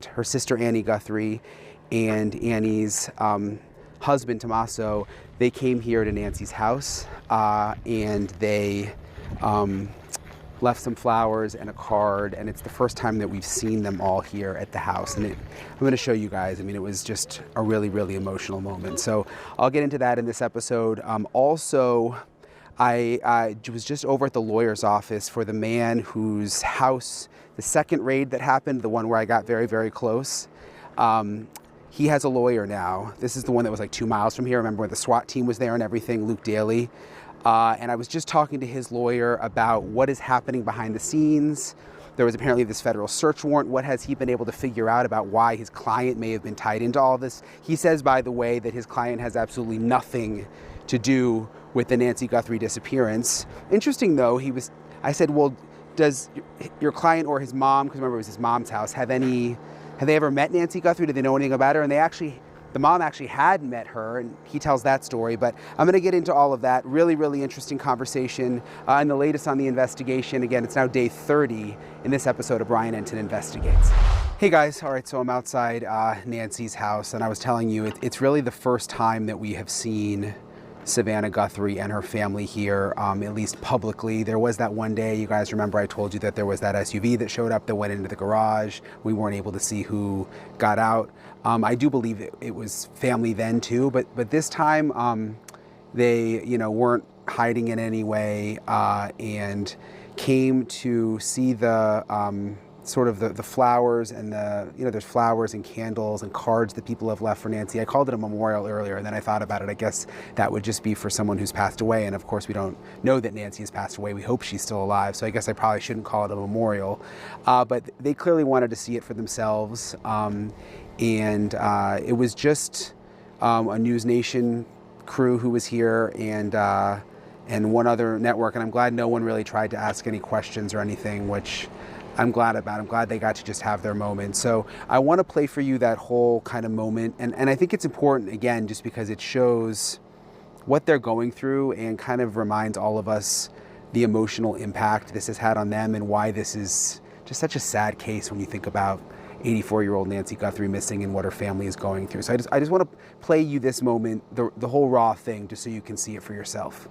her sister Annie Guthrie and Annie's husband Tommaso, they came here to Nancy's house and they left some flowers and a card, and it's the first time that we've seen them all here at the house. And I'm going to show you guys. I mean, it was just a really, really emotional moment. So I'll get into that in this episode. Also, I was just over at the lawyer's office for the man whose house, the second raid that happened, the one where I got very, very close. He has a lawyer now. This is the one that was like 2 miles from here. Remember when the SWAT team was there and everything, Luke Daly. And I was just talking to his lawyer about what is happening behind the scenes. There was apparently this federal search warrant. What has he been able to figure out about why his client may have been tied into all this? He says, by the way, that his client has absolutely nothing to do with the Nancy Guthrie disappearance. Interesting though, I said, well, does your client or his mom, because remember it was his mom's house, have they ever met Nancy Guthrie? Did they know anything about her? And the mom actually had met her, and he tells that story. But I'm going to get into all of that. Really, really interesting conversation and the latest on the investigation. Again, it's now day 30 in this episode of Brian Enton Investigates. Hey guys, all right, so I'm outside Nancy's house, and I was telling you, it's really the first time that we have seen Savannah Guthrie and her family here, at least publicly. There was that one day, you guys remember I told you that there was that SUV that showed up that went into the garage. We weren't able to see who got out. I do believe it was family then too, but this time they weren't hiding in any way and came to see the sort of the flowers and there's flowers and candles and cards that people have left for Nancy. I called it a memorial earlier, and then I thought about it. I guess that would just be for someone who's passed away, and of course we don't know that Nancy has passed away. We hope she's still alive, so I guess I probably shouldn't call it a memorial. But they clearly wanted to see it for themselves, and it was just a News Nation crew who was here, and one other network, and I'm glad no one really tried to ask any questions or anything, which I'm glad about. I'm glad they got to just have their moment. So I want to play for you that whole kind of moment. And I think it's important, again, just because it shows what they're going through and kind of reminds all of us the emotional impact this has had on them and why this is just such a sad case when you think about 84-year-old Nancy Guthrie missing and what her family is going through. So I just want to play you this moment, the whole raw thing, just so you can see it for yourself.